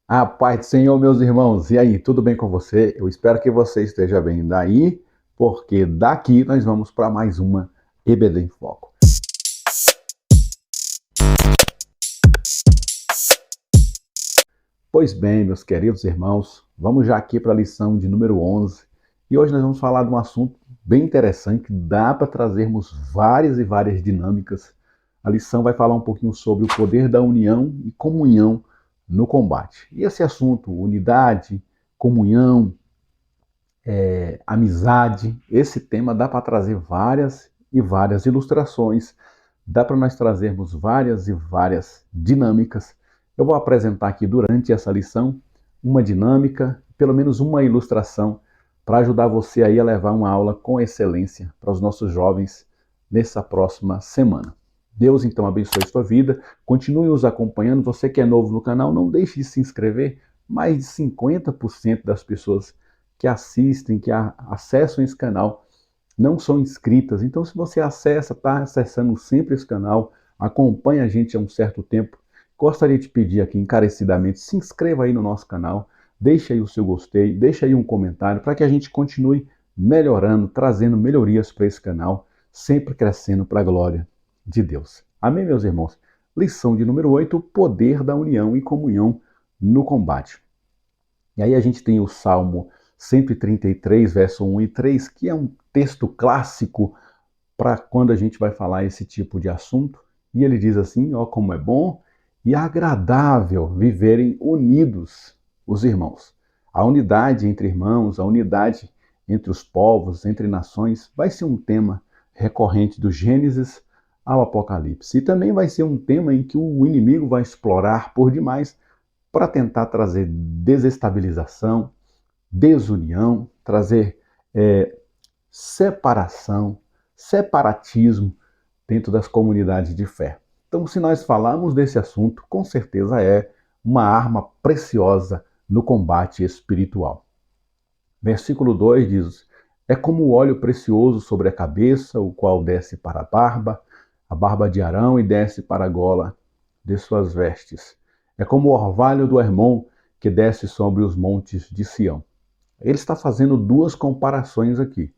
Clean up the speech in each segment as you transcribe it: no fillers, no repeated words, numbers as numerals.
A paz do Senhor, meus irmãos. E aí, tudo bem com você? Eu espero que você esteja bem daí, porque daqui nós vamos para mais uma EBD em Foco. Pois bem, meus queridos irmãos, vamos já aqui para a lição de número 11. E hoje nós vamos falar de um assunto bem interessante, dá para trazermos várias e várias dinâmicas. A lição vai falar um pouquinho sobre o poder da união e comunhão no combate. E esse assunto, unidade, comunhão, amizade, esse tema dá para trazer várias e várias ilustrações, dá para nós trazermos várias e várias dinâmicas. Eu vou apresentar aqui durante essa lição uma dinâmica, pelo menos uma ilustração, para ajudar você aí a levar uma aula com excelência para os nossos jovens nessa próxima semana. Deus então abençoe sua vida, continue nos acompanhando. Você que é novo no canal, não deixe de se inscrever. Mais de 50% das pessoas que assistem, que acessam esse canal, não são inscritas. Então, se você acessa, está acessando sempre esse canal, acompanha a gente há um certo tempo, gostaria de pedir aqui encarecidamente, se inscreva aí no nosso canal, deixa aí o seu gostei, deixa aí um comentário para que a gente continue melhorando, trazendo melhorias para esse canal, sempre crescendo para a glória de Deus. Amém, meus irmãos? Lição de número 8, o poder da união e comunhão no combate. E aí a gente tem o Salmo 133, verso 1 e 3, que é um texto clássico para quando a gente vai falar esse tipo de assunto. E ele diz assim: ó, como é bom e agradável viverem unidos os irmãos. A unidade entre irmãos, a unidade entre os povos, entre nações, vai ser um tema recorrente do Gênesis ao Apocalipse. E também vai ser um tema em que o inimigo vai explorar por demais para tentar trazer desestabilização, desunião, trazer separação, separatismo dentro das comunidades de fé. Então, se nós falarmos desse assunto, com certeza é uma arma preciosa no combate espiritual. Versículo 2 diz: é como o óleo precioso sobre a cabeça, o qual desce para a barba de Arão, e desce para a gola de suas vestes. É como o orvalho do Hermon, que desce sobre os montes de Sião. Ele está fazendo duas comparações aqui.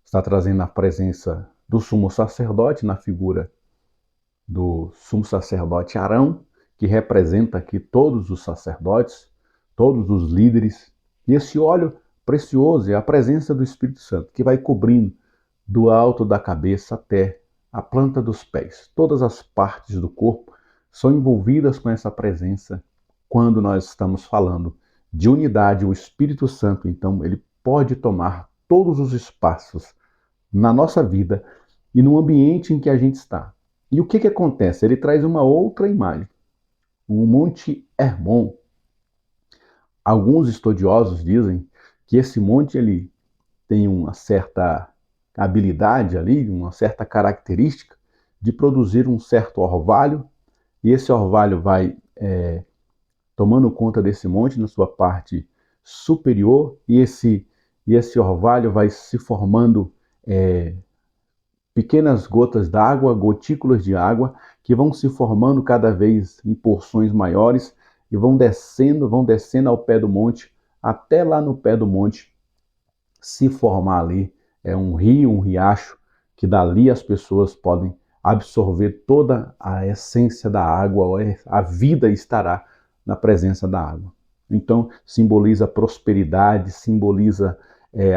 Está trazendo a presença do sumo sacerdote na figura do sumo sacerdote Arão, que representa aqui todos os sacerdotes, todos os líderes. E esse óleo precioso é a presença do Espírito Santo, que vai cobrindo do alto da cabeça até a planta dos pés. Todas as partes do corpo são envolvidas com essa presença quando nós estamos falando de unidade. O Espírito Santo, então, ele pode tomar todos os espaços na nossa vida e no ambiente em que a gente está. E o que, que acontece? Ele traz uma outra imagem. O Monte Hermon. Alguns estudiosos dizem que esse monte ele tem uma certa habilidade ali, uma certa característica de produzir um certo orvalho, e esse orvalho vai tomando conta desse monte na sua parte superior, e esse orvalho vai se formando pequenas gotas d'água, gotículas de água, que vão se formando cada vez em porções maiores e vão descendo ao pé do monte, até lá no pé do monte se formar ali um rio, um riacho, que dali as pessoas podem absorver toda a essência da água, a vida estará na presença da água. Então, simboliza prosperidade, simboliza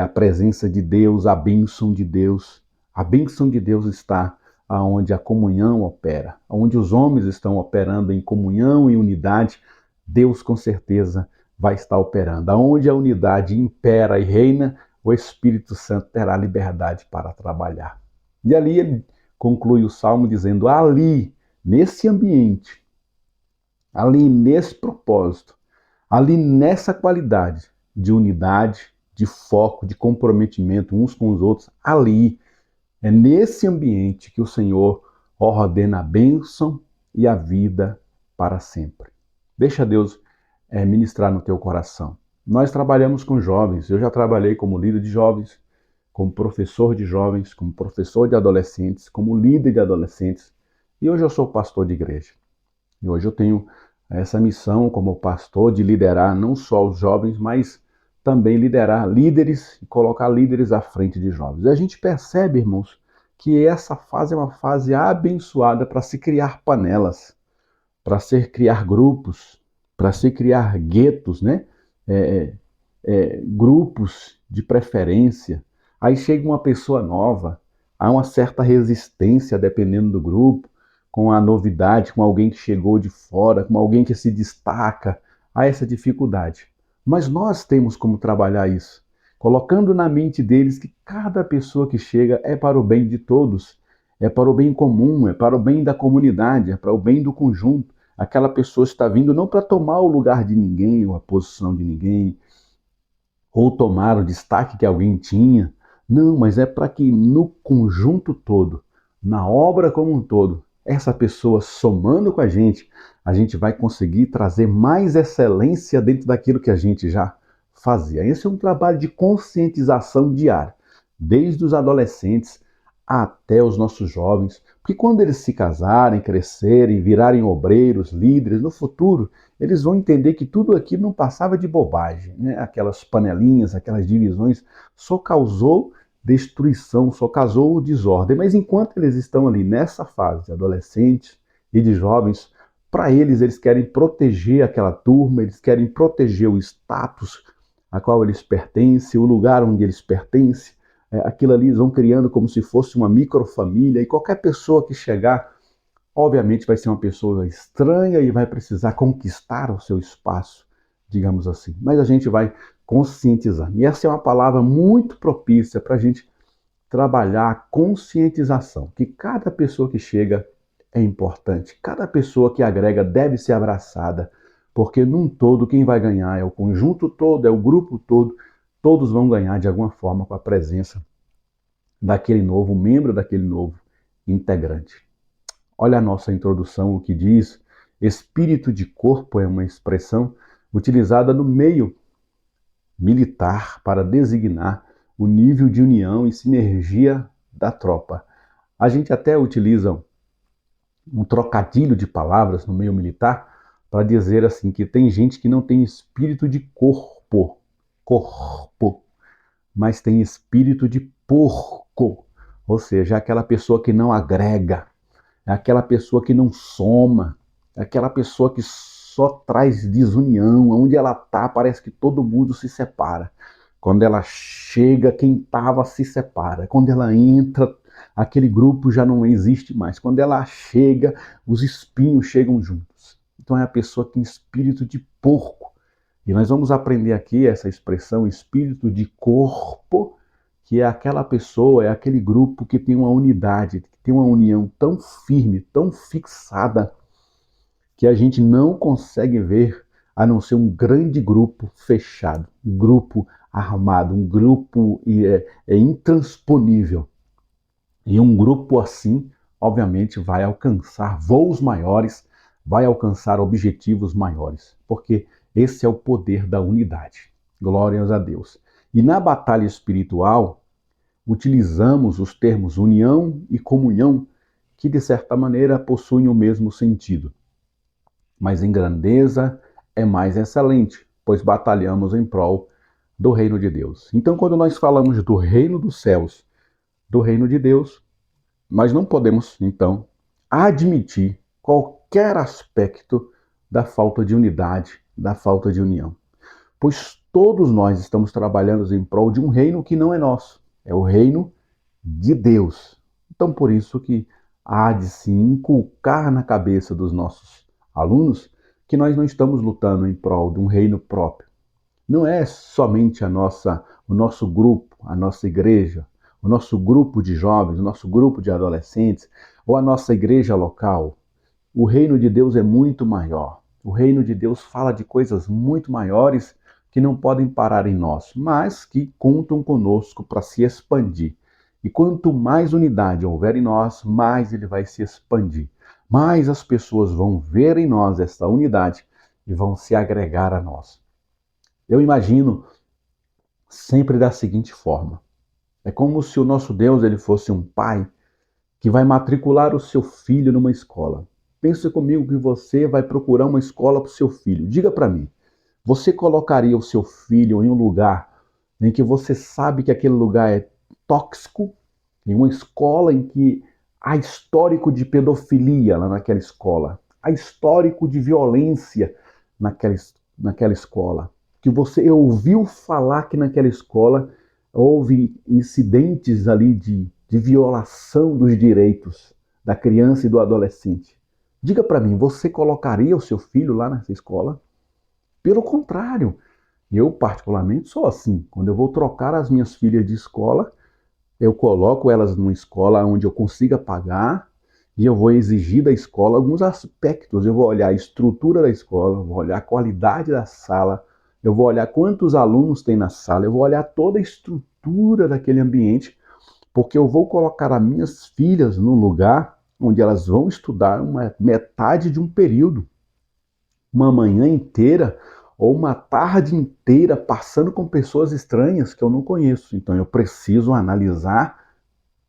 a presença de Deus, a bênção de Deus. A bênção de Deus está onde a comunhão opera, onde os homens estão operando em comunhão e unidade, Deus com certeza vai estar operando. Aonde a unidade impera e reina, o Espírito Santo terá liberdade para trabalhar. E ali ele conclui o Salmo dizendo: ali, nesse ambiente, ali nesse propósito, ali nessa qualidade de unidade, de foco, de comprometimento uns com os outros, ali, é nesse ambiente que o Senhor ordena a bênção e a vida para sempre. Deixa Deus ministrar no teu coração. Nós trabalhamos com jovens, eu já trabalhei como líder de jovens, como professor de jovens, como professor de adolescentes, como líder de adolescentes, e hoje eu sou pastor de igreja. E hoje eu tenho essa missão como pastor de liderar não só os jovens, mas também liderar líderes e colocar líderes à frente de jovens. E a gente percebe, irmãos, que essa fase é uma fase abençoada para se criar panelas, para se criar grupos, para se criar guetos, né? É, grupos de preferência. Aí chega uma pessoa nova, há uma certa resistência dependendo do grupo, com a novidade, com alguém que chegou de fora, com alguém que se destaca, há essa dificuldade. Mas nós temos como trabalhar isso, colocando na mente deles que cada pessoa que chega é para o bem de todos, é para o bem comum, é para o bem da comunidade, é para o bem do conjunto. Aquela pessoa está vindo não para tomar o lugar de ninguém ou a posição de ninguém, ou tomar o destaque que alguém tinha. Não, mas é para que no conjunto todo, na obra como um todo, essa pessoa somando com a gente vai conseguir trazer mais excelência dentro daquilo que a gente já fazia. Esse é um trabalho de conscientização diária, desde os adolescentes até os nossos jovens, porque quando eles se casarem, crescerem, virarem obreiros, líderes, no futuro, eles vão entender que tudo aquilo não passava de bobagem, né? Aquelas panelinhas, aquelas divisões, só causou destruição, só causou desordem. Mas enquanto eles estão ali nessa fase de adolescentes e de jovens, para eles, eles querem proteger aquela turma, eles querem proteger o status a qual eles pertencem, o lugar onde eles pertencem. Aquilo ali eles vão criando como se fosse uma microfamília, e qualquer pessoa que chegar, obviamente vai ser uma pessoa estranha e vai precisar conquistar o seu espaço, digamos assim. Mas a gente vai conscientizar. E essa é uma palavra muito propícia para a gente trabalhar a conscientização, que cada pessoa que chega é importante, cada pessoa que agrega deve ser abraçada, porque num todo quem vai ganhar é o conjunto todo, é o grupo todo, todos vão ganhar de alguma forma com a presença daquele novo membro, daquele novo integrante. Olha a nossa introdução, o que diz: espírito de corpo é uma expressão utilizada no meio militar para designar o nível de união e sinergia da tropa. A gente até utiliza um trocadilho de palavras no meio militar para dizer assim que tem gente que não tem espírito de corpo, mas tem espírito de porco, ou seja, aquela pessoa que não agrega, é aquela pessoa que não soma, é aquela pessoa que só traz desunião. Onde ela está, parece que todo mundo se separa. Quando ela chega, quem estava se separa. Quando ela entra, aquele grupo já não existe mais. Quando ela chega, os espinhos chegam juntos. Então é a pessoa que tem espírito de porco. E nós vamos aprender aqui essa expressão, espírito de corpo, que é aquela pessoa, é aquele grupo que tem uma unidade, que tem uma união tão firme, tão fixada, que a gente não consegue ver a não ser um grande grupo fechado, um grupo armado, um grupo intransponível. E um grupo assim, obviamente, vai alcançar voos maiores, vai alcançar objetivos maiores, porque esse é o poder da unidade. Glórias a Deus. E na batalha espiritual, utilizamos os termos união e comunhão, que de certa maneira possuem o mesmo sentido. Mas em grandeza é mais excelente, pois batalhamos em prol do reino de Deus. Então, quando nós falamos do reino dos céus, do reino de Deus, nós não podemos, então, admitir qualquer aspecto da falta de unidade, da falta de união. Pois todos nós estamos trabalhando em prol de um reino que não é nosso, é o reino de Deus. Então, por isso que há de se inculcar na cabeça dos nossos alunos que nós não estamos lutando em prol de um reino próprio. Não é somente o nosso grupo, a nossa igreja, o nosso grupo de jovens, o nosso grupo de adolescentes, ou a nossa igreja local. O reino de Deus é muito maior. O reino de Deus fala de coisas muito maiores que não podem parar em nós, mas que contam conosco para se expandir. E quanto mais unidade houver em nós, mais ele vai se expandir. Mais as pessoas vão ver em nós essa unidade e vão se agregar a nós. Eu imagino sempre da seguinte forma: é como se o nosso Deus ele fosse um pai que vai matricular o seu filho numa escola. Pensa comigo que você vai procurar uma escola para o seu filho. Diga para mim, você colocaria o seu filho em um lugar em que você sabe que aquele lugar é tóxico, em uma escola em que há histórico de pedofilia lá naquela escola, há histórico de violência naquela escola, que você ouviu falar que naquela escola houve incidentes ali de violação dos direitos da criança e do adolescente. Diga para mim, você colocaria o seu filho lá nessa escola? Pelo contrário, eu particularmente sou assim. Quando eu vou trocar as minhas filhas de escola, eu coloco elas numa escola onde eu consiga pagar e eu vou exigir da escola alguns aspectos. Eu vou olhar a estrutura da escola, vou olhar a qualidade da sala, eu vou olhar quantos alunos tem na sala, eu vou olhar toda a estrutura daquele ambiente, porque eu vou colocar as minhas filhas num lugar onde elas vão estudar uma metade de um período, uma manhã inteira ou uma tarde inteira passando com pessoas estranhas que eu não conheço. Então eu preciso analisar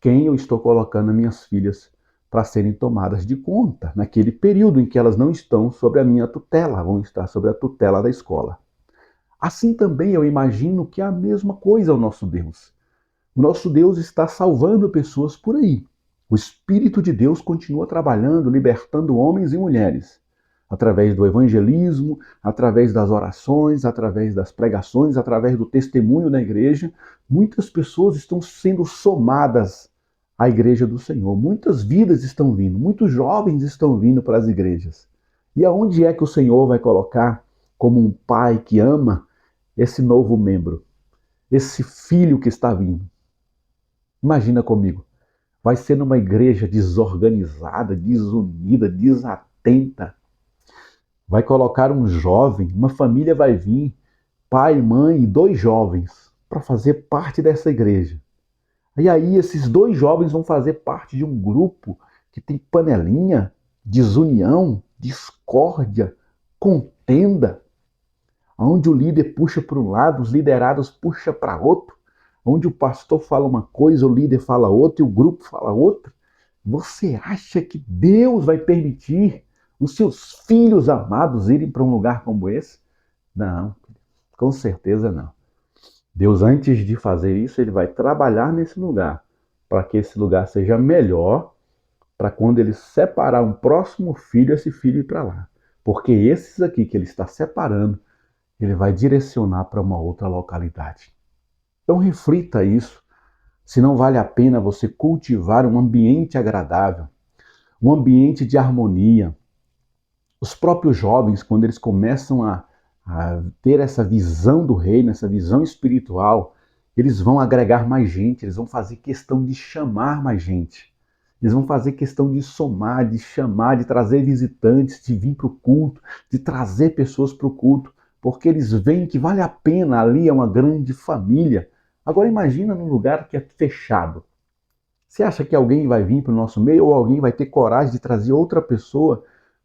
quem eu estou colocando as minhas filhas para serem tomadas de conta naquele período em que elas não estão sob a minha tutela, vão estar sob a tutela da escola. Assim também eu imagino que é a mesma coisa o nosso Deus. O nosso Deus está salvando pessoas por aí. O Espírito de Deus continua trabalhando, libertando homens e mulheres, através do evangelismo, através das orações, através das pregações, através do testemunho na igreja. Muitas pessoas estão sendo somadas à igreja do Senhor. Muitas vidas estão vindo, muitos jovens estão vindo para as igrejas. E aonde é que o Senhor vai colocar, como um pai que ama, esse novo membro, esse filho que está vindo? Imagina comigo, vai ser numa igreja desorganizada, desunida, desatenta. Vai colocar um jovem, uma família vai vir, pai, mãe e 2 jovens, para fazer parte dessa igreja. E aí esses 2 jovens vão fazer parte de um grupo que tem panelinha, desunião, discórdia, contenda, onde o líder puxa para um lado, os liderados puxam para outro, onde o pastor fala uma coisa, o líder fala outra e o grupo fala outra. Você acha que Deus vai permitir os seus filhos amados irem para um lugar como esse? Não, com certeza não. Deus, antes de fazer isso, ele vai trabalhar nesse lugar, para que esse lugar seja melhor, para quando ele separar um próximo filho, esse filho ir para lá. Porque esses aqui que ele está separando, ele vai direcionar para uma outra localidade. Então reflita isso, se não vale a pena você cultivar um ambiente agradável, um ambiente de harmonia. Os próprios jovens, quando eles começam a ter essa visão do reino, essa visão espiritual, eles vão agregar mais gente, eles vão fazer questão de chamar mais gente. Eles vão fazer questão de somar, de chamar, de trazer visitantes, de vir para o culto, de trazer pessoas para o culto, porque eles veem que vale a pena, ali é uma grande família. Agora imagina num lugar que é fechado. Você acha que alguém vai vir para o nosso meio ou alguém vai ter coragem de trazer outra pessoa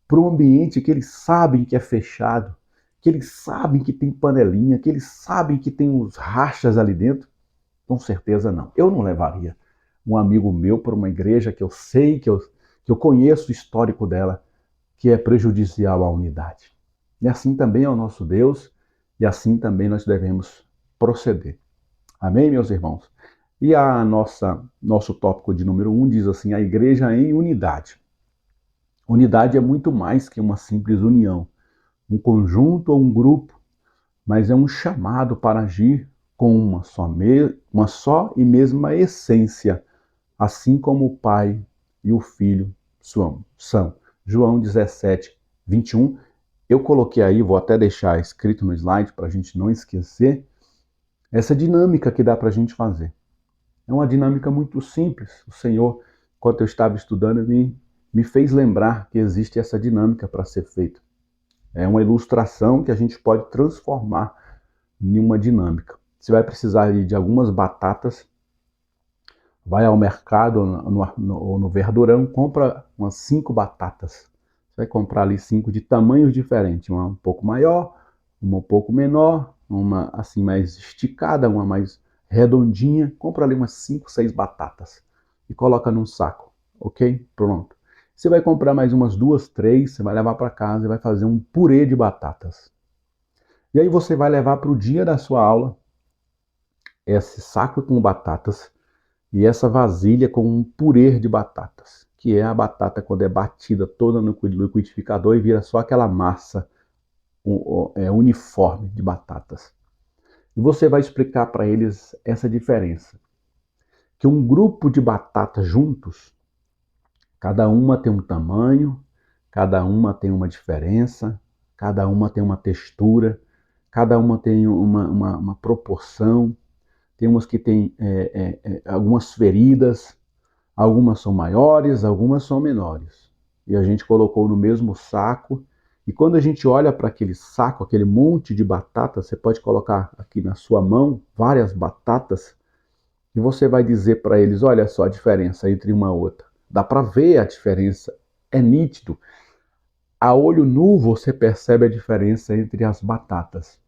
para um ambiente que eles sabem que é fechado, que eles sabem que tem panelinha, que eles sabem que tem uns rachas ali dentro? Com certeza não. Eu não levaria um amigo meu para uma igreja que eu sei, que eu conheço o histórico dela, que é prejudicial à unidade. E assim também é o nosso Deus, e assim também nós devemos proceder. Amém, meus irmãos? E nosso tópico de número 1 diz assim, a igreja em unidade. Unidade é muito mais que uma simples união, um conjunto ou um grupo, mas é um chamado para agir com uma só e mesma essência, assim como o Pai e o Filho são. João 17, 21. Eu coloquei aí, vou até deixar escrito no slide para a gente não esquecer, essa dinâmica que dá para a gente fazer. É uma dinâmica muito simples. O Senhor, enquanto eu estava estudando, me fez lembrar que existe essa dinâmica para ser feita. É uma ilustração que a gente pode transformar em uma dinâmica. Você vai precisar de algumas batatas, vai ao mercado ou no verdurão, compra umas 5 batatas. Você vai comprar ali 5 de tamanhos diferentes, uma um pouco maior, uma um pouco menor, uma assim mais esticada, uma mais redondinha. Compra ali umas 5, 6 batatas e coloca num saco, ok? Pronto. Você vai comprar mais umas 2, 3, você vai levar para casa e vai fazer um purê de batatas. E aí você vai levar para o dia da sua aula esse saco com batatas e essa vasilha com um purê de batatas, que é a batata quando é batida toda no liquidificador e vira só aquela massa uniforme de batatas. E você vai explicar para eles essa diferença. Que um grupo de batatas juntos, cada uma tem um tamanho, cada uma tem uma diferença, cada uma tem uma textura, cada uma tem uma proporção. Tem umas que têm algumas feridas, algumas são maiores, algumas são menores. E a gente colocou no mesmo saco. E quando a gente olha para aquele saco, aquele monte de batata, você pode colocar aqui na sua mão várias batatas e você vai dizer para eles, olha só a diferença entre uma e outra. Dá para ver a diferença, é nítido. A olho nu você percebe a diferença entre as batatas.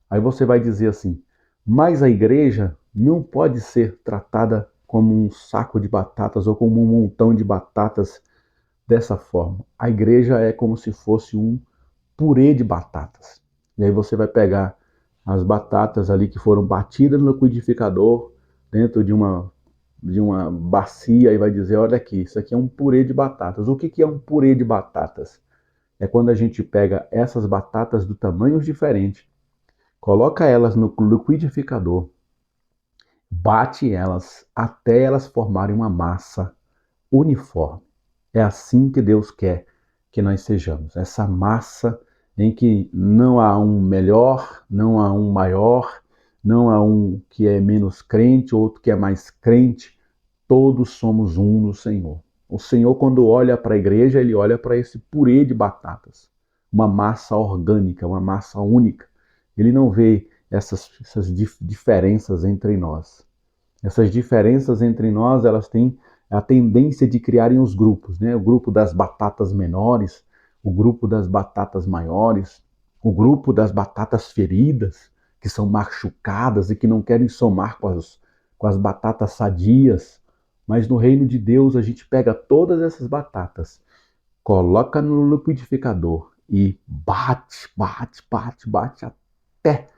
Aí você vai dizer assim, mas a igreja não pode ser tratada como um saco de batatas ou como um montão de batatas dessa forma. A igreja é como se fosse um purê de batatas. E aí você vai pegar as batatas ali que foram batidas no liquidificador dentro de uma bacia e vai dizer, olha aqui, isso aqui é um purê de batatas. O que é um purê de batatas? É quando a gente pega essas batatas do tamanhos diferentes, coloca elas no liquidificador, bate elas até elas formarem uma massa uniforme. É assim que Deus quer que nós sejamos. Essa massa em que não há um melhor, não há um maior, não há um que é menos crente, outro que é mais crente. Todos somos um no Senhor. O Senhor, quando olha para a igreja, ele olha para esse purê de batatas. Uma massa orgânica, uma massa única. Ele não vê essas diferenças entre nós. Essas diferenças entre nós, elas têm a tendência de criarem os grupos, né? O grupo das batatas menores, o grupo das batatas maiores, o grupo das batatas feridas, que são machucadas e que não querem somar com as batatas sadias. Mas no reino de Deus, a gente pega todas essas batatas, coloca no liquidificador e bate, bate, bate, bate até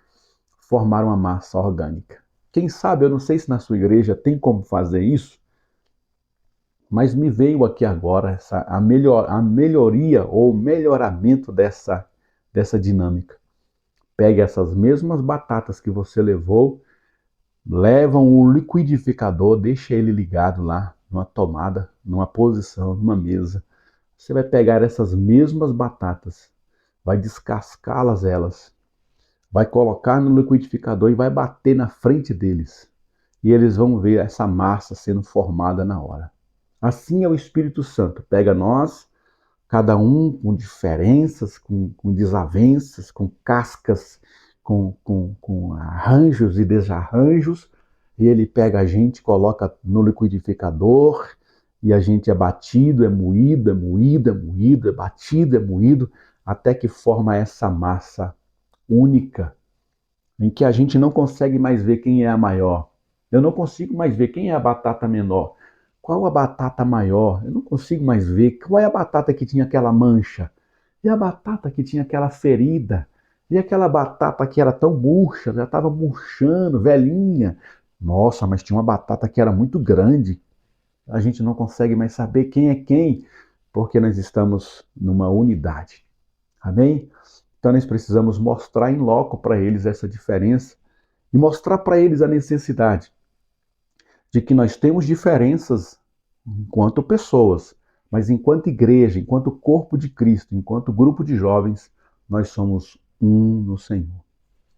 formar uma massa orgânica. Quem sabe, eu não sei se na sua igreja tem como fazer isso, mas me veio aqui agora a melhoria ou melhoramento dessa dinâmica. Pegue essas mesmas batatas que você levou, leva um liquidificador, deixa ele ligado lá numa tomada, numa posição, numa mesa. Você vai pegar essas mesmas batatas, vai descascá-las elas, vai colocar no liquidificador e vai bater na frente deles. E eles vão ver essa massa sendo formada na hora. Assim é o Espírito Santo. Pega nós, cada um com diferenças, com desavenças, com cascas, com arranjos e desarranjos, e ele pega a gente, coloca no liquidificador, e a gente é batido, é moído, é moído, é moído, é batido, é moído, até que forma essa massa única, em que a gente não consegue mais ver quem é a maior. Eu não consigo mais ver quem é a batata menor. Qual a batata maior? Eu não consigo mais ver. Qual é a batata que tinha aquela mancha? E a batata que tinha aquela ferida? E aquela batata que era tão murcha, já estava murchando, velhinha. Nossa, mas tinha uma batata que era muito grande. A gente não consegue mais saber quem é quem, porque nós estamos numa unidade. Amém? Então nós precisamos mostrar em loco para eles essa diferença e mostrar para eles a necessidade de que nós temos diferenças enquanto pessoas, mas enquanto igreja, enquanto corpo de Cristo, enquanto grupo de jovens, nós somos um no Senhor.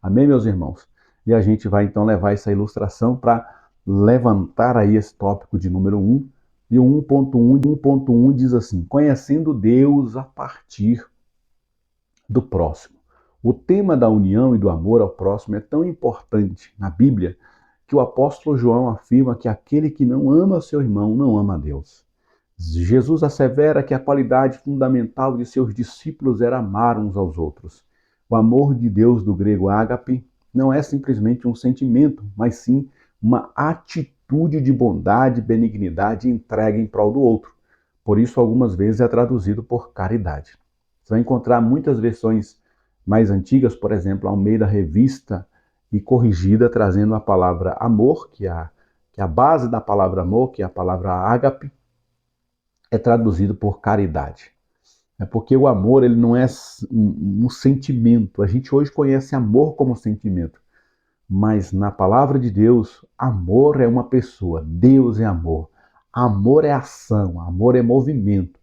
Amém, meus irmãos? E a gente vai então levar essa ilustração para levantar aí esse tópico de número 1. E o 1.1 diz assim: conhecendo Deus a partir do próximo. O tema da união e do amor ao próximo é tão importante na Bíblia que o apóstolo João afirma que aquele que não ama seu irmão não ama a Deus. Jesus assevera que a qualidade fundamental de seus discípulos era amar uns aos outros. O amor de Deus, do grego ágape, não é simplesmente um sentimento, mas sim uma atitude de bondade, benignidade e entrega em prol do outro. Por isso, algumas vezes é traduzido por caridade. Você vai encontrar muitas versões mais antigas, por exemplo, Almeida Revista e Corrigida, trazendo a palavra amor, que é a base da palavra amor, que é a palavra ágape, é traduzido por caridade. É porque o amor ele não é um sentimento. A gente hoje conhece amor como sentimento. Mas na palavra de Deus, amor é uma pessoa, Deus é amor. Amor é ação, amor é movimento.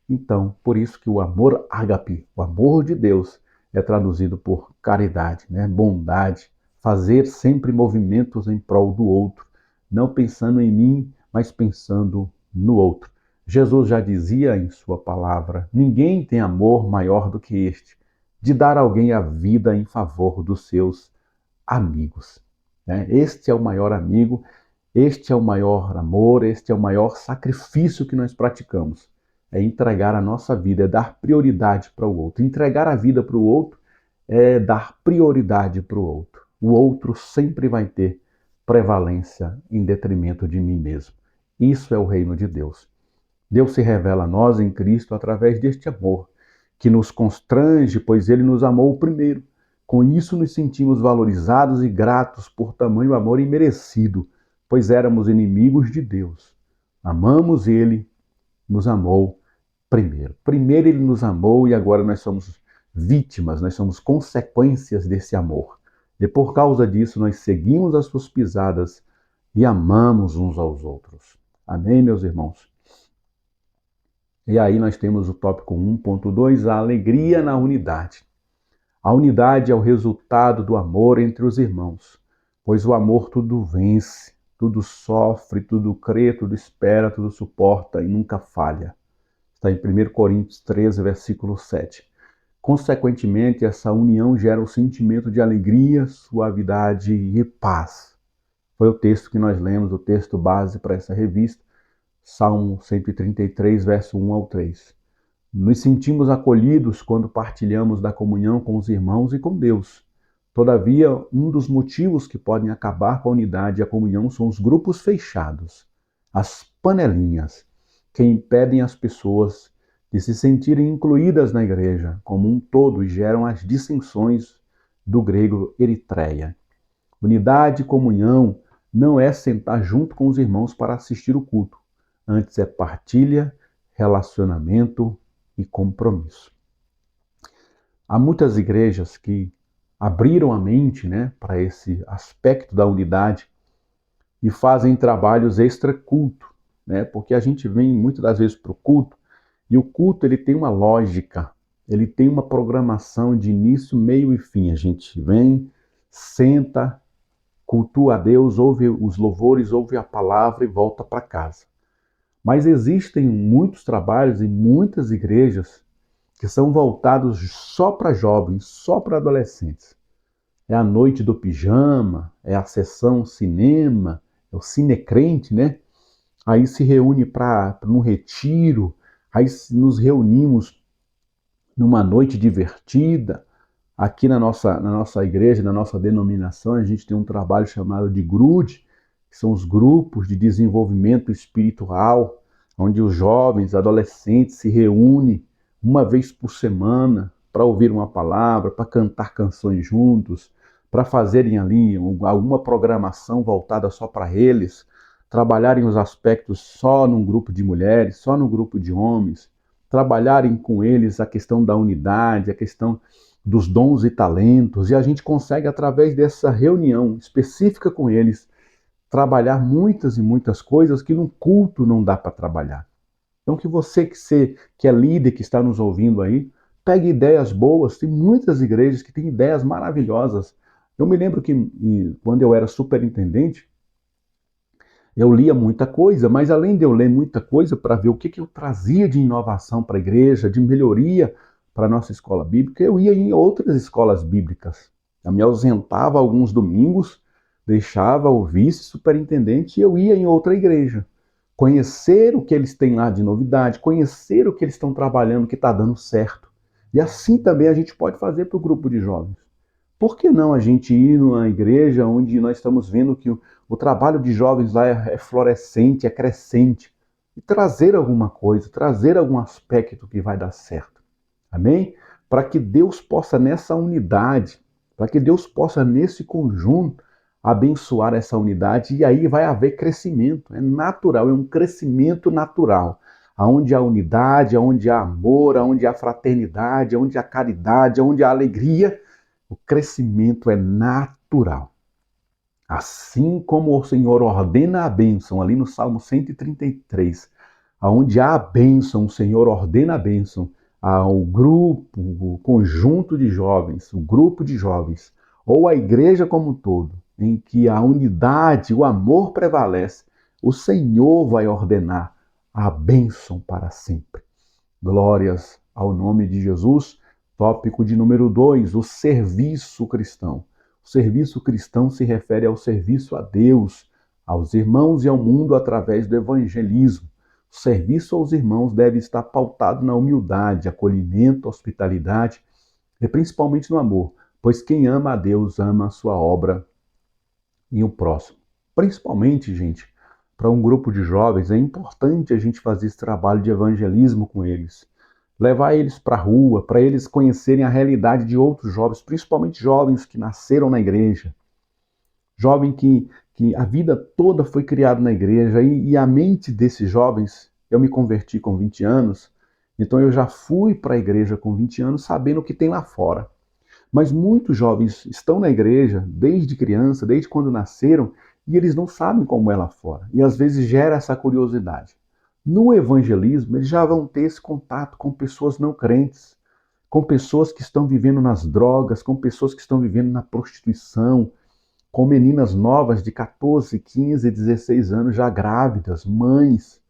Então, por isso que o amor ágape, o amor de Deus, é traduzido por caridade, né? Bondade, fazer sempre movimentos em prol do outro, não pensando em mim, mas pensando no outro. Jesus já dizia em sua palavra: ninguém tem amor maior do que este, de dar alguém a vida em favor dos seus amigos. Né? Este é o maior amigo, este é o maior amor, este é o maior sacrifício que nós praticamos. É entregar a nossa vida, é dar prioridade para o outro. Entregar a vida para o outro é dar prioridade para o outro. O outro sempre vai ter prevalência em detrimento de mim mesmo. Isso é o reino de Deus. Deus se revela a nós em Cristo através deste amor, que nos constrange, pois ele nos amou primeiro. Com isso nos sentimos valorizados e gratos por tamanho amor imerecido, pois éramos inimigos de Deus. Amamos ele, nos amou primeiro. Primeiro ele nos amou e agora nós somos vítimas, nós somos consequências desse amor. E por causa disso nós seguimos as suas pisadas e amamos uns aos outros. Amém, meus irmãos? E aí nós temos o tópico 1.2, a alegria na unidade. A unidade é o resultado do amor entre os irmãos, pois o amor tudo vence, tudo sofre, tudo crê, tudo espera, tudo suporta e nunca falha. Está em 1 Coríntios 13, versículo 7. Consequentemente, essa união gera o sentimento de alegria, suavidade e paz. Foi o texto que nós lemos, o texto base para essa revista, Salmo 133, verso 1 ao 3. Nos sentimos acolhidos quando partilhamos da comunhão com os irmãos e com Deus. Todavia, um dos motivos que podem acabar com a unidade e a comunhão são os grupos fechados, as panelinhas, que impedem as pessoas de se sentirem incluídas na igreja como um todo e geram as dissensões do grego eritreia. Unidade e comunhão não é sentar junto com os irmãos para assistir o culto. Antes é partilha, relacionamento e compromisso. Há muitas igrejas que abriram a mente, né, para esse aspecto da unidade e fazem trabalhos extra-culto, né, porque a gente vem muitas das vezes para o culto e o culto ele tem uma lógica, ele tem uma programação de início, meio e fim. A gente vem, senta, cultua a Deus, ouve os louvores, ouve a palavra e volta para casa. Mas existem muitos trabalhos e muitas igrejas que são voltados só para jovens, só para adolescentes. É a noite do pijama, é a sessão cinema, é o cinecrente, né? Aí se reúne para um retiro, aí nos reunimos numa noite divertida. Aqui na nossa igreja, na nossa denominação, a gente tem um trabalho chamado de GRUD, que são os grupos de desenvolvimento espiritual, onde os jovens, adolescentes se reúnem uma vez por semana para ouvir uma palavra, para cantar canções juntos, para fazerem ali alguma programação voltada só para eles, trabalharem os aspectos só num grupo de mulheres, só no grupo de homens, trabalharem com eles a questão da unidade, a questão dos dons e talentos, e a gente consegue, através dessa reunião específica com eles, trabalhar muitas e muitas coisas que no culto não dá para trabalhar. Então que você que é líder, que está nos ouvindo aí, pegue ideias boas. Tem muitas igrejas que têm ideias maravilhosas. Eu me lembro que quando eu era superintendente, eu lia muita coisa, mas além de eu ler muita coisa para ver o que eu trazia de inovação para a igreja, de melhoria para a nossa escola bíblica, eu ia em outras escolas bíblicas. Eu me ausentava alguns domingos, deixava o vice-superintendente e eu ia em outra igreja. Conhecer o que eles têm lá de novidade, conhecer o que eles estão trabalhando, que está dando certo. E assim também a gente pode fazer para o grupo de jovens. Por que não a gente ir numa igreja onde nós estamos vendo que o trabalho de jovens lá é florescente, é crescente? e trazer alguma coisa, trazer algum aspecto que vai dar certo. Amém? Para que Deus possa nessa unidade, para que Deus possa nesse conjunto abençoar essa unidade, e aí vai haver crescimento, é natural, é um crescimento natural. Aonde há unidade, aonde há amor, aonde há fraternidade, aonde há caridade, aonde há alegria, o crescimento é natural. Assim como o Senhor ordena a bênção, ali no Salmo 133, aonde há a bênção, o Senhor ordena a bênção ao grupo, o conjunto de jovens, o grupo de jovens, ou a igreja como um todo, em que a unidade, o amor prevalece, o Senhor vai ordenar a bênção para sempre. Glórias ao nome de Jesus. Tópico de número 2, o serviço cristão. O serviço cristão se refere ao serviço a Deus, aos irmãos e ao mundo através do evangelismo. O serviço aos irmãos deve estar pautado na humildade, acolhimento, hospitalidade e principalmente no amor, pois quem ama a Deus ama a sua obra e o próximo. Principalmente, gente, para um grupo de jovens, é importante a gente fazer esse trabalho de evangelismo com eles. Levar eles para a rua, para eles conhecerem a realidade de outros jovens, principalmente jovens que nasceram na igreja. Jovem que a vida toda foi criado na igreja, e a mente desses jovens, eu me converti com 20 anos, então eu já fui para a igreja com 20 anos sabendo o que tem lá fora. Mas muitos jovens estão na igreja desde criança, desde quando nasceram, e eles não sabem como é lá fora. E às vezes gera essa curiosidade. No evangelismo, eles já vão ter esse contato com pessoas não crentes, com pessoas que estão vivendo nas drogas, com pessoas que estão vivendo na prostituição, com meninas novas de 14, 15, 16 anos já grávidas, mães,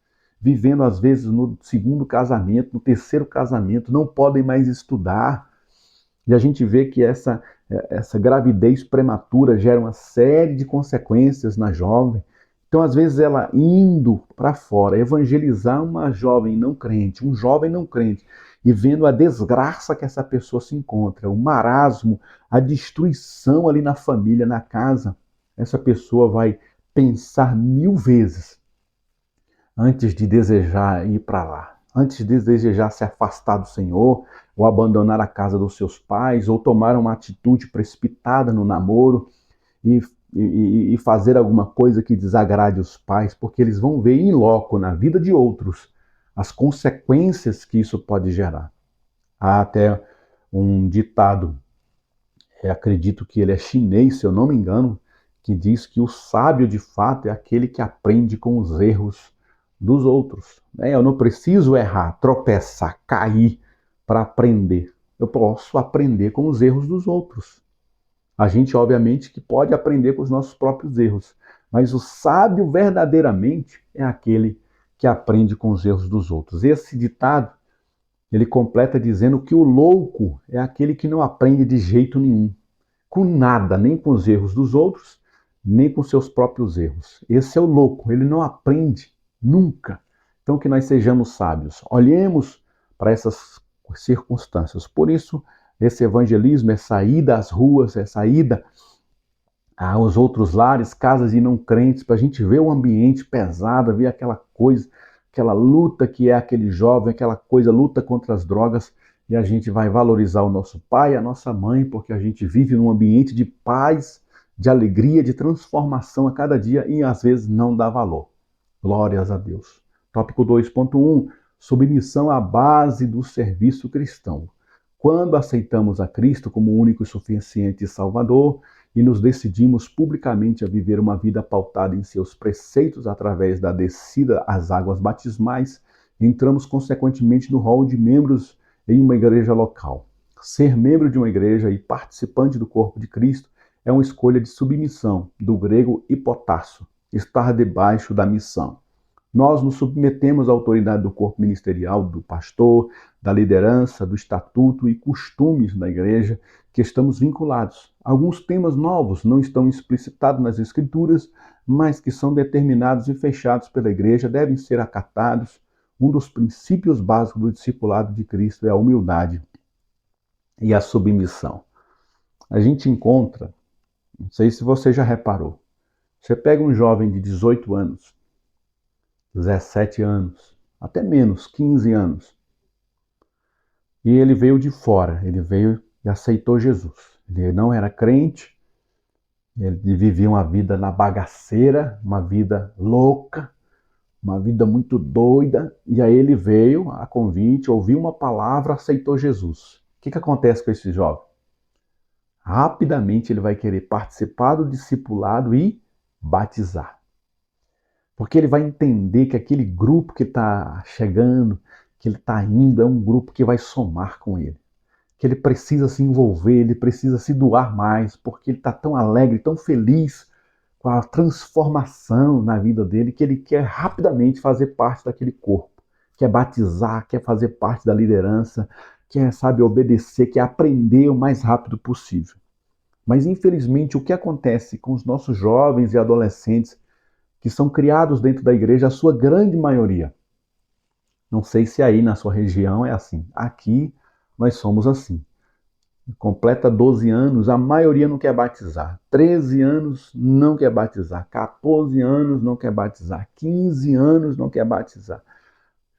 vivendo às vezes no segundo casamento, no terceiro casamento, não podem mais estudar. E a gente vê que essa gravidez prematura gera uma série de consequências na jovem. Então, às vezes, ela indo para fora, evangelizar uma jovem não crente, um jovem não crente, e vendo a desgraça que essa pessoa se encontra, o marasmo, a destruição ali na família, na casa, essa pessoa vai pensar 1000 vezes antes de desejar ir para lá, antes de desejar se afastar do Senhor, ou abandonar a casa dos seus pais, ou tomar uma atitude precipitada no namoro e fazer alguma coisa que desagrade os pais, porque eles vão ver em loco na vida de outros as consequências que isso pode gerar. Há até um ditado, acredito que ele é chinês, se eu não me engano, que diz que o sábio de fato é aquele que aprende com os erros dos outros. Eu não preciso errar, tropeçar, cair para aprender. Eu posso aprender com os erros dos outros. A gente, obviamente, que pode aprender com os nossos próprios erros, mas o sábio verdadeiramente é aquele que aprende com os erros dos outros. Esse ditado, ele completa dizendo que o louco é aquele que não aprende de jeito nenhum, com nada, nem com os erros dos outros, nem com seus próprios erros. Esse é o louco, ele não aprende nunca. Então, que nós sejamos sábios, olhemos para essas circunstâncias. Por isso, esse evangelismo é saída às ruas, é saída aos outros lares, casas de não crentes, para a gente ver o ambiente pesado, ver aquela coisa, aquela luta que é aquele jovem, aquela coisa, luta contra as drogas, e a gente vai valorizar o nosso pai, a nossa mãe, porque a gente vive num ambiente de paz, de alegria, de transformação a cada dia, e às vezes não dá valor. Glórias a Deus. Tópico 2.1, submissão à base do serviço cristão. Quando aceitamos a Cristo como único e suficiente Salvador e nos decidimos publicamente a viver uma vida pautada em seus preceitos através da descida às águas batismais, entramos consequentemente no rol de membros em uma igreja local. Ser membro de uma igreja e participante do corpo de Cristo é uma escolha de submissão, do grego hipotasso, estar debaixo da missão. Nós nos submetemos à autoridade do corpo ministerial, do pastor, da liderança, do estatuto e costumes da igreja que estamos vinculados. Alguns temas novos não estão explicitados nas Escrituras, mas que são determinados e fechados pela igreja, devem ser acatados. Um dos princípios básicos do discipulado de Cristo é a humildade e a submissão. A gente encontra, não sei se você já reparou, você pega um jovem de 18 anos, 17 anos, até menos, 15 anos. E ele veio de fora, ele veio e aceitou Jesus. Ele não era crente, ele vivia uma vida na bagaceira, uma vida louca, uma vida muito doida. E aí ele veio a convite, ouviu uma palavra, aceitou Jesus. O que acontece com esse jovem? Rapidamente ele vai querer participar do discipulado e batizar. Porque ele vai entender que aquele grupo que está chegando, que ele está indo, é um grupo que vai somar com ele. Que ele precisa se envolver, ele precisa se doar mais, porque ele está tão alegre, tão feliz com a transformação na vida dele, que ele quer rapidamente fazer parte daquele corpo. Quer batizar, quer fazer parte da liderança, quer, sabe, obedecer, quer aprender o mais rápido possível. Mas, infelizmente, o que acontece com os nossos jovens e adolescentes que são criados dentro da igreja, a sua grande maioria, não sei se aí na sua região é assim, aqui nós somos assim. Completa 12 anos, a maioria não quer batizar. 13 anos não quer batizar. 14 anos não quer batizar. 15 anos não quer batizar.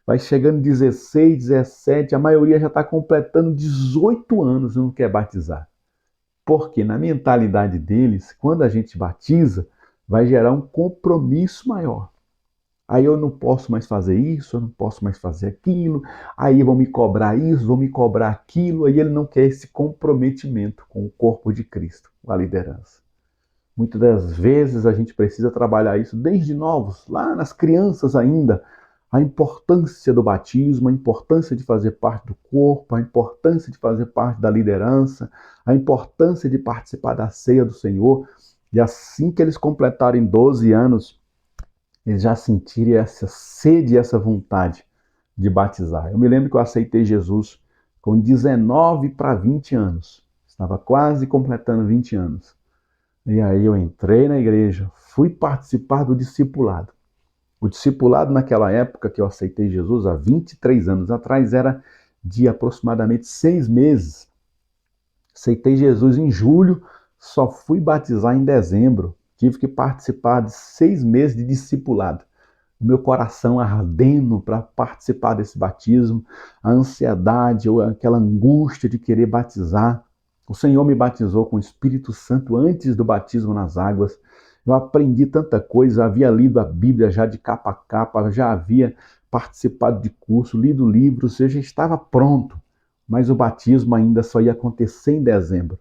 Vai chegando 16, 17, a maioria já está completando 18 anos e não quer batizar. Porque na mentalidade deles, quando a gente batiza, vai gerar um compromisso maior. Aí eu não posso mais fazer isso, eu não posso mais fazer aquilo, aí vão me cobrar isso, vão me cobrar aquilo, aí ele não quer esse comprometimento com o corpo de Cristo, com a liderança. Muitas das vezes a gente precisa trabalhar isso desde novos, lá nas crianças ainda, a importância do batismo, a importância de fazer parte do corpo, a importância de fazer parte da liderança, a importância de participar da ceia do Senhor. E assim que eles completarem 12 anos, eles já sentirem essa sede e essa vontade de batizar. Eu me lembro que eu aceitei Jesus com 19 para 20 anos. Estava quase completando 20 anos. E aí eu entrei na igreja, fui participar do discipulado. O discipulado naquela época que eu aceitei Jesus, há 23 anos atrás, era de aproximadamente 6 meses. Aceitei Jesus em julho, só fui batizar em dezembro. Tive que participar de 6 meses de discipulado. O meu coração ardendo para participar desse batismo, a ansiedade ou aquela angústia de querer batizar. O Senhor me batizou com o Espírito Santo antes do batismo nas águas. Eu aprendi tanta coisa, havia lido a Bíblia já de capa a capa, já havia participado de curso, lido livros, eu já estava pronto. Mas o batismo ainda só ia acontecer em dezembro.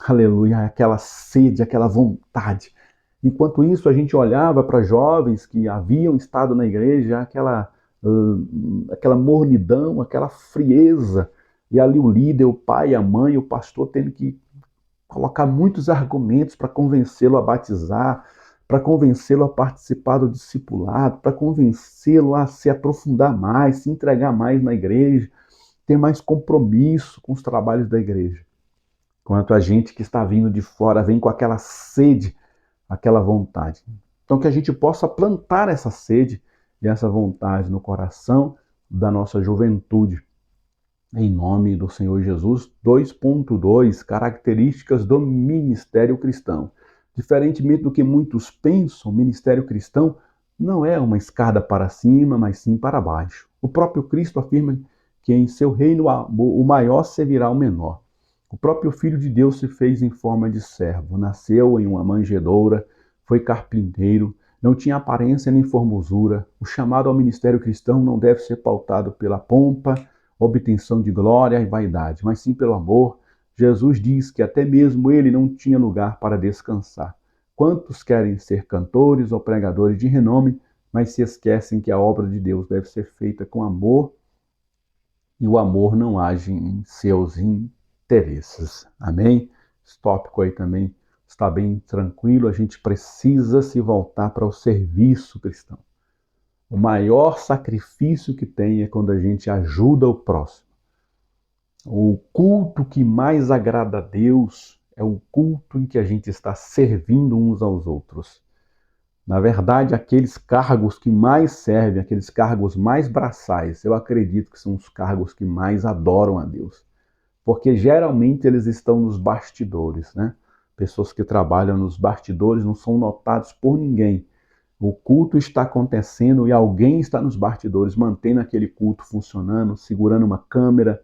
Aleluia, aquela sede, aquela vontade. Enquanto isso, a gente olhava para jovens que haviam estado na igreja, aquela mornidão, aquela frieza. E ali o líder, o pai, a mãe, o pastor tendo que colocar muitos argumentos para convencê-lo a batizar, para convencê-lo a participar do discipulado, para convencê-lo a se aprofundar mais, se entregar mais na igreja, ter mais compromisso com os trabalhos da igreja. Enquanto a gente que está vindo de fora vem com aquela sede, aquela vontade. Então que a gente possa plantar essa sede e essa vontade no coração da nossa juventude. Em nome do Senhor Jesus. 2.2 Características do ministério cristão. Diferentemente do que muitos pensam, o ministério cristão não é uma escada para cima, mas sim para baixo. O próprio Cristo afirma que em seu reino o maior servirá ao menor. O próprio Filho de Deus se fez em forma de servo, nasceu em uma manjedoura, foi carpinteiro, não tinha aparência nem formosura. O chamado ao ministério cristão não deve ser pautado pela pompa, obtenção de glória e vaidade, mas sim pelo amor. Jesus diz que até mesmo ele não tinha lugar para descansar. Quantos querem ser cantores ou pregadores de renome, mas se esquecem que a obra de Deus deve ser feita com amor e o amor não age em seus interesses. Amém? Esse tópico aí também está bem tranquilo. A gente precisa se voltar para o serviço cristão. O maior sacrifício que tem é quando a gente ajuda o próximo. O culto que mais agrada a Deus é o culto em que a gente está servindo uns aos outros. Na verdade, aqueles cargos que mais servem, aqueles cargos mais braçais, eu acredito que são os cargos que mais adoram a Deus. Porque geralmente eles estão nos bastidores, né? Pessoas que trabalham nos bastidores não são notados por ninguém, O culto está acontecendo e alguém está nos bastidores mantendo aquele culto funcionando, segurando uma câmera,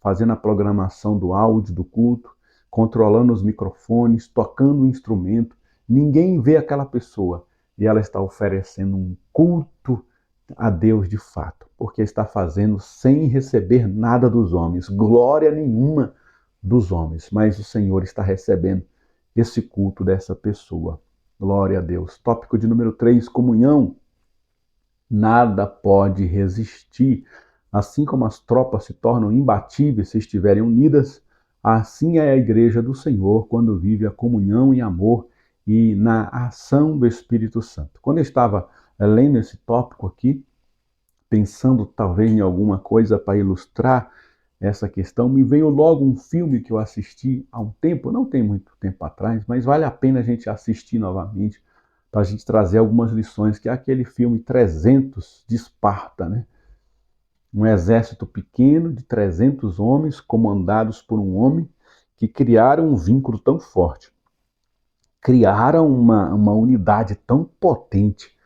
fazendo a programação do áudio do culto, controlando os microfones, tocando o instrumento. Ninguém vê aquela pessoa e ela está oferecendo um culto a Deus de fato, porque está fazendo sem receber nada dos homens, glória nenhuma dos homens, mas o Senhor está recebendo esse culto dessa pessoa. Glória a Deus. Tópico de número 3, comunhão. Nada pode resistir. Assim como as tropas se tornam imbatíveis se estiverem unidas, assim é a igreja do Senhor quando vive a comunhão em amor e na ação do Espírito Santo. Quando eu estava lendo esse tópico aqui, pensando talvez em alguma coisa para ilustrar essa questão, me veio logo um filme que eu assisti há um tempo, não tem muito tempo atrás, mas vale a pena a gente assistir novamente para a gente trazer algumas lições, que é aquele filme 300 de Esparta, né? Um exército pequeno de 300 homens, comandados por um homem, que criaram um vínculo tão forte, criaram uma unidade tão potente,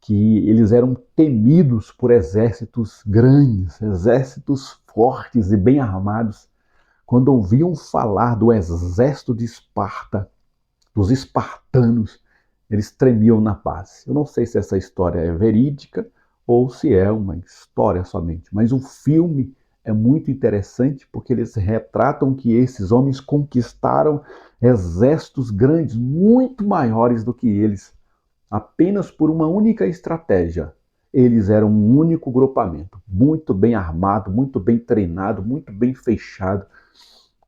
que eles eram temidos por exércitos grandes, exércitos fortes e bem armados. Quando ouviam falar do exército de Esparta, dos espartanos, eles tremiam na base. Eu não sei se essa história é verídica ou se é uma história somente, mas o filme é muito interessante porque eles retratam que esses homens conquistaram exércitos grandes, muito maiores do que eles, apenas por uma única estratégia. Eles eram um único grupamento, muito bem armado, muito bem treinado, muito bem fechado.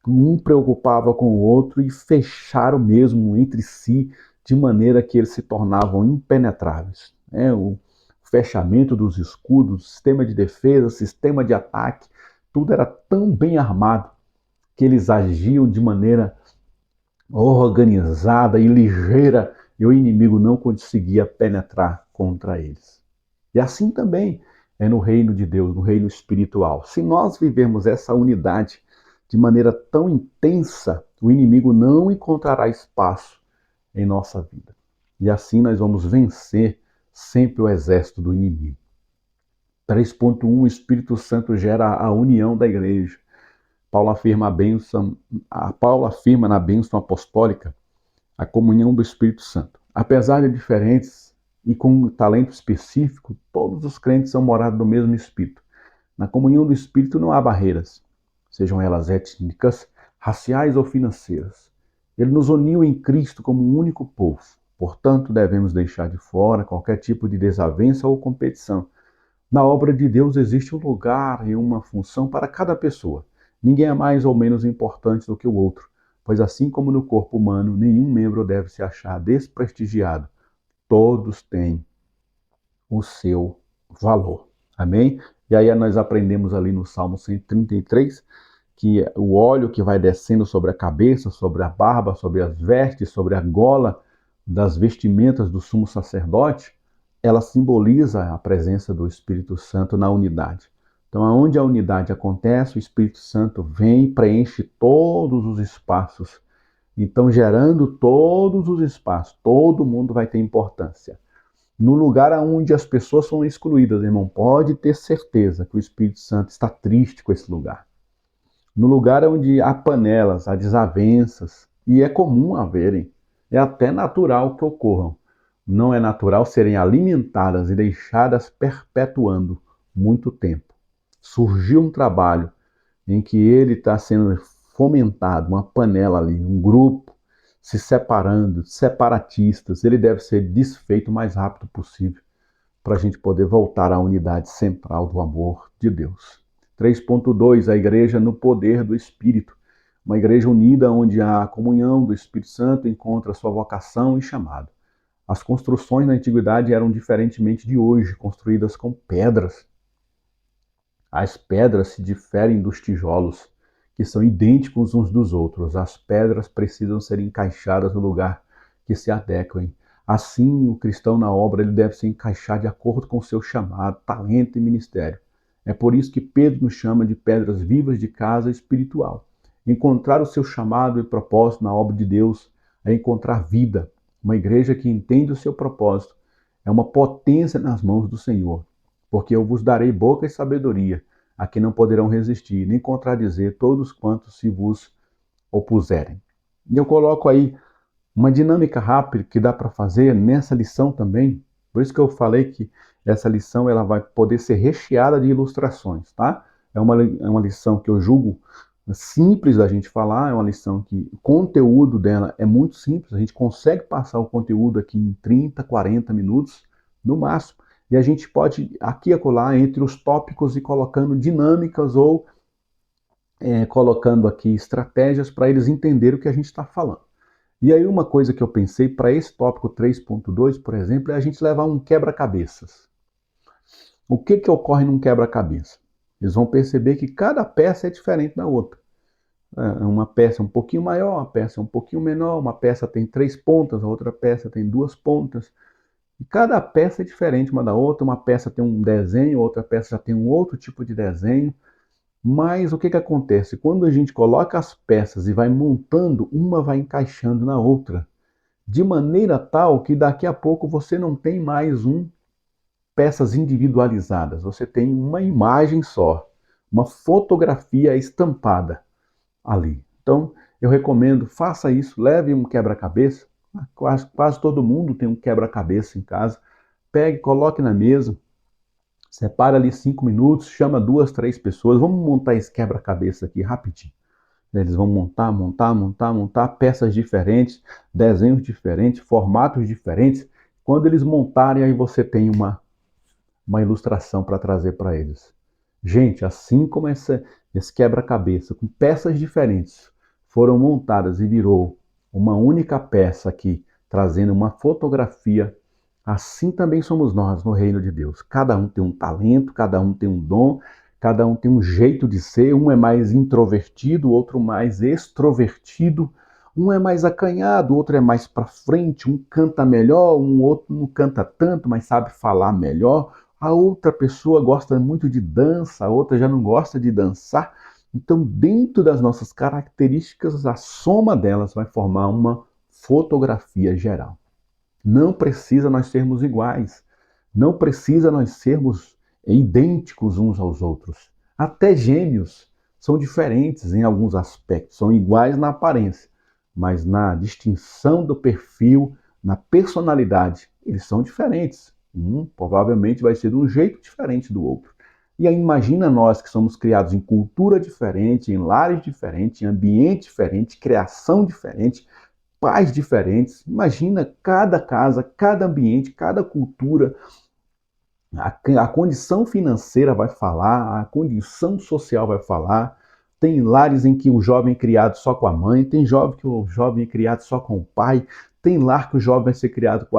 Um preocupava com o outro e fecharam mesmo entre si, de maneira que eles se tornavam impenetráveis. O fechamento dos escudos, sistema de defesa, sistema de ataque, tudo era tão bem armado que eles agiam de maneira organizada e ligeira, e o inimigo não conseguia penetrar contra eles. E assim também é no reino de Deus, no reino espiritual. Se nós vivermos essa unidade de maneira tão intensa, o inimigo não encontrará espaço em nossa vida. E assim nós vamos vencer sempre o exército do inimigo. 3.1, o Espírito Santo gera a união da igreja. Paulo afirma na bênção apostólica a comunhão do Espírito Santo. Apesar de diferentes e com um talento específico, todos os crentes são morados do mesmo Espírito. Na comunhão do Espírito não há barreiras, sejam elas étnicas, raciais ou financeiras. Ele nos uniu em Cristo como um único povo. Portanto, devemos deixar de fora qualquer tipo de desavença ou competição. Na obra de Deus existe um lugar e uma função para cada pessoa. Ninguém é mais ou menos importante do que o outro, pois assim como no corpo humano, nenhum membro deve se achar desprestigiado. Todos têm o seu valor. Amém? E aí nós aprendemos ali no Salmo 133 que o óleo que vai descendo sobre a cabeça, sobre a barba, sobre as vestes, sobre a gola das vestimentas do sumo sacerdote, ela simboliza a presença do Espírito Santo na unidade. Então, aonde a unidade acontece, o Espírito Santo vem e preenche todos os espaços. Então, gerando todos os espaços, todo mundo vai ter importância. No lugar onde as pessoas são excluídas, irmão, pode ter certeza que o Espírito Santo está triste com esse lugar. No lugar onde há panelas, há desavenças, e é comum haverem, é até natural que ocorram. Não é natural serem alimentadas e deixadas perpetuando muito tempo. Surgiu um trabalho em que ele está sendo fomentado, uma panela ali, um grupo se separando, separatistas, ele deve ser desfeito o mais rápido possível para a gente poder voltar à unidade central do amor de Deus. 3.2, a igreja no poder do Espírito. Uma igreja unida onde a comunhão do Espírito Santo encontra sua vocação e chamado. As construções na antiguidade eram diferentemente de hoje, construídas com pedras. As pedras se diferem dos tijolos, que são idênticos uns dos outros. As pedras precisam ser encaixadas no lugar que se adequem. Assim, o cristão na obra ele deve se encaixar de acordo com o seu chamado, talento e ministério. É por isso que Pedro nos chama de pedras vivas de casa espiritual. Encontrar o seu chamado e propósito na obra de Deus é encontrar vida. Uma igreja que entende o seu propósito é uma potência nas mãos do Senhor. Porque eu vos darei boca e sabedoria, a que não poderão resistir, nem contradizer todos quantos se vos opuserem. E eu coloco aí uma dinâmica rápida que dá para fazer nessa lição também. Por isso que eu falei que essa lição ela vai poder ser recheada de ilustrações, tá? É uma lição que eu julgo simples da gente falar, é uma lição que o conteúdo dela é muito simples, a gente consegue passar o conteúdo aqui em 30, 40 minutos no máximo, e a gente pode aqui e acolá entre os tópicos e colocando dinâmicas ou colocando aqui estratégias para eles entenderem o que a gente está falando. E aí uma coisa que eu pensei para esse tópico 3.2, por exemplo, é a gente levar um quebra-cabeças. O que ocorre num quebra-cabeça? Eles vão perceber que cada peça é diferente da outra. Uma peça é um pouquinho maior, uma peça é um pouquinho menor, uma peça tem 3 pontas, a outra peça tem 2 pontas. E cada peça é diferente uma da outra, uma peça tem um desenho, outra peça já tem um outro tipo de desenho. Mas o que acontece? Quando a gente coloca as peças e vai montando, uma vai encaixando na outra, de maneira tal que daqui a pouco você não tem mais peças individualizadas, você tem uma imagem só, uma fotografia estampada ali. Então, eu recomendo, faça isso, leve um quebra-cabeça, quase todo mundo tem um quebra-cabeça em casa, pegue, coloque na mesa, separa ali 5 minutos, chama 2, 3 pessoas, vamos montar esse quebra-cabeça aqui rapidinho. Eles vão montar peças diferentes, desenhos diferentes, formatos diferentes. Quando eles montarem, aí você tem uma ilustração para trazer para eles. Gente, assim como esse quebra-cabeça, com peças diferentes, foram montadas e virou uma única peça aqui, trazendo uma fotografia, assim também somos nós no reino de Deus. Cada um tem um talento, cada um tem um dom, cada um tem um jeito de ser, um é mais introvertido, o outro mais extrovertido, um é mais acanhado, o outro é mais para frente, um canta melhor, um outro não canta tanto, mas sabe falar melhor. A outra pessoa gosta muito de dança, a outra já não gosta de dançar. Então, dentro das nossas características, a soma delas vai formar uma fotografia geral. Não precisa nós sermos iguais. Não precisa nós sermos idênticos uns aos outros. Até gêmeos são diferentes em alguns aspectos, são iguais na aparência, mas na distinção do perfil, na personalidade, eles são diferentes. Um provavelmente vai ser de um jeito diferente do outro. E aí imagina nós que somos criados em cultura diferente, em lares diferentes, em ambiente diferente, criação diferente, pais diferentes. Imagina cada casa, cada ambiente, cada cultura. A condição financeira vai falar, a condição social vai falar. Tem lares em que o jovem é criado só com a mãe, tem jovem que o jovem é criado só com o pai, tem lar que o jovem vai ser criado com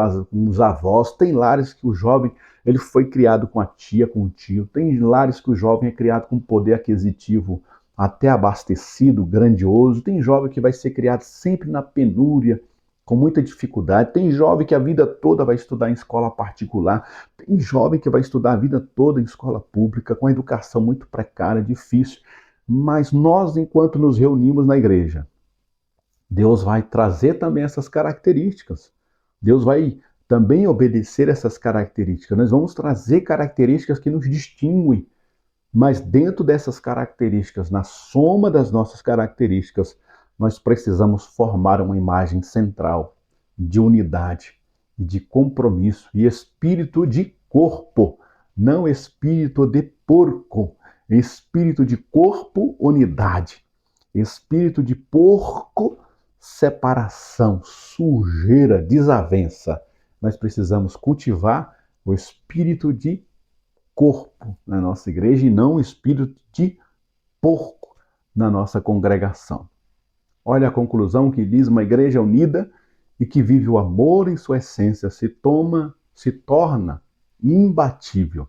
os avós, tem lares que o jovem ele foi criado com a tia, com o tio, tem lares que o jovem é criado com poder aquisitivo até abastecido, grandioso, tem jovem que vai ser criado sempre na penúria, com muita dificuldade, tem jovem que a vida toda vai estudar em escola particular, tem jovem que vai estudar a vida toda em escola pública, com a educação muito precária, difícil. Mas nós, enquanto nos reunimos na igreja, Deus vai trazer também essas características. Deus vai também obedecer essas características. Nós vamos trazer características que nos distinguem. Mas dentro dessas características, na soma das nossas características, nós precisamos formar uma imagem central de unidade, de compromisso e espírito de corpo, não espírito de porco, espírito de corpo, unidade, espírito de porco, separação, sujeira, desavença. Nós precisamos cultivar o espírito de corpo na nossa igreja e não o espírito de porco na nossa congregação. Olha a conclusão que diz: uma igreja unida e que vive o amor em sua essência se torna imbatível.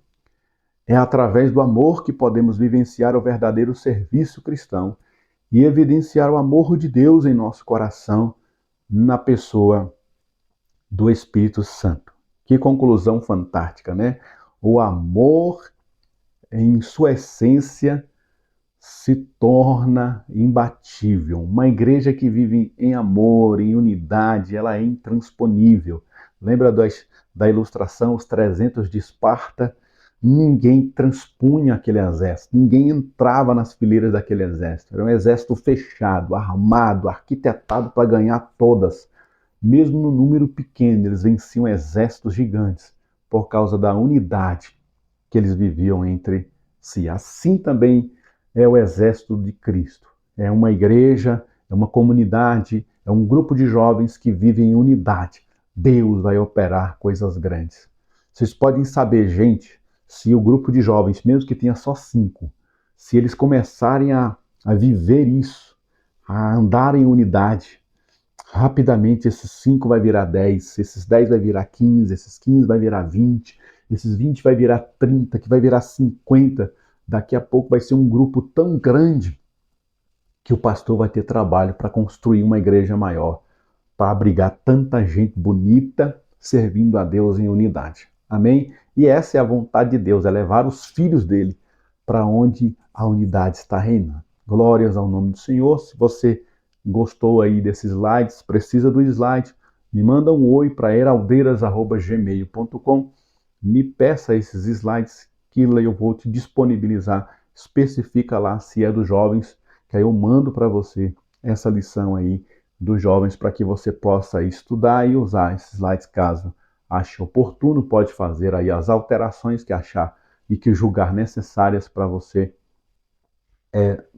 É através do amor que podemos vivenciar o verdadeiro serviço cristão e evidenciar o amor de Deus em nosso coração na pessoa do Espírito Santo. Que conclusão fantástica, né? O amor em sua essência se torna imbatível. Uma igreja que vive em amor, em unidade, ela é intransponível. Lembra da ilustração, os 300 de Esparta? Ninguém transpunha aquele exército, ninguém entrava nas fileiras daquele exército. Era um exército fechado, armado, arquitetado para ganhar todas. Mesmo no número pequeno, eles venciam exércitos gigantes por causa da unidade que eles viviam entre si. Assim também é o exército de Cristo. É uma igreja, é uma comunidade, é um grupo de jovens que vivem em unidade. Deus vai operar coisas grandes. Vocês podem saber, gente, se o grupo de jovens, mesmo que tenha só 5, se eles começarem a viver isso, a andar em unidade, rapidamente esses 5 vai virar 10, esses 10 vai virar 15, esses 15 vai virar 20, esses 20 vai virar 30, que vai virar 50. Daqui a pouco vai ser um grupo tão grande que o pastor vai ter trabalho para construir uma igreja maior, para abrigar tanta gente bonita servindo a Deus em unidade. Amém? E essa é a vontade de Deus, é levar os filhos dele para onde a unidade está reinando. Glórias ao nome do Senhor. Se você gostou aí desses slides, precisa do slide, me manda um oi para heraldeiras@gmail.com, me peça esses slides que eu vou te disponibilizar, especifica lá se é dos jovens, que aí eu mando para você essa lição aí dos jovens para que você possa estudar e usar esses slides caso ache oportuno, pode fazer aí as alterações que achar e que julgar necessárias para você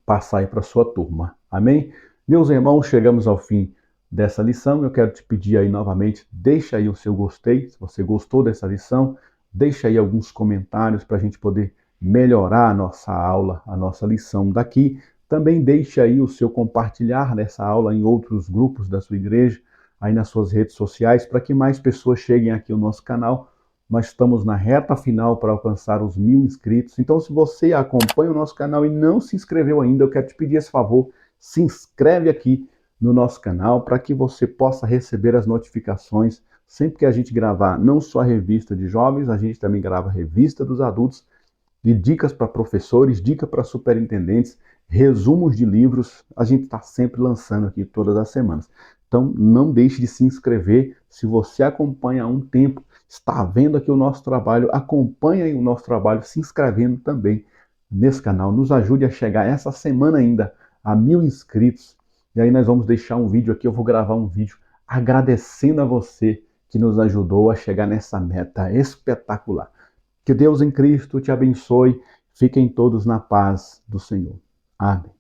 passar aí para a sua turma. Amém? Meus irmãos, chegamos ao fim dessa lição. Eu quero te pedir aí novamente, deixa aí o seu gostei, se você gostou dessa lição, deixa aí alguns comentários para a gente poder melhorar a nossa aula, a nossa lição daqui. Também deixa aí o seu compartilhar dessa aula em outros grupos da sua igreja, aí nas suas redes sociais, para que mais pessoas cheguem aqui ao nosso canal. Nós estamos na reta final para alcançar os 1000 inscritos. Então, se você acompanha o nosso canal e não se inscreveu ainda, eu quero te pedir esse favor, se inscreve aqui no nosso canal para que você possa receber as notificações sempre que a gente gravar, não só a revista de jovens, a gente também grava a revista dos adultos, de dicas para professores, dicas para superintendentes, resumos de livros, a gente está sempre lançando aqui todas as semanas. Então, não deixe de se inscrever. Se você acompanha há um tempo, está vendo aqui o nosso trabalho, acompanhe o nosso trabalho se inscrevendo também nesse canal. Nos ajude a chegar essa semana ainda a 1000 inscritos. E aí nós vamos deixar um vídeo aqui, eu vou gravar um vídeo agradecendo a você que nos ajudou a chegar nessa meta espetacular. Que Deus em Cristo te abençoe. Fiquem todos na paz do Senhor. Amém.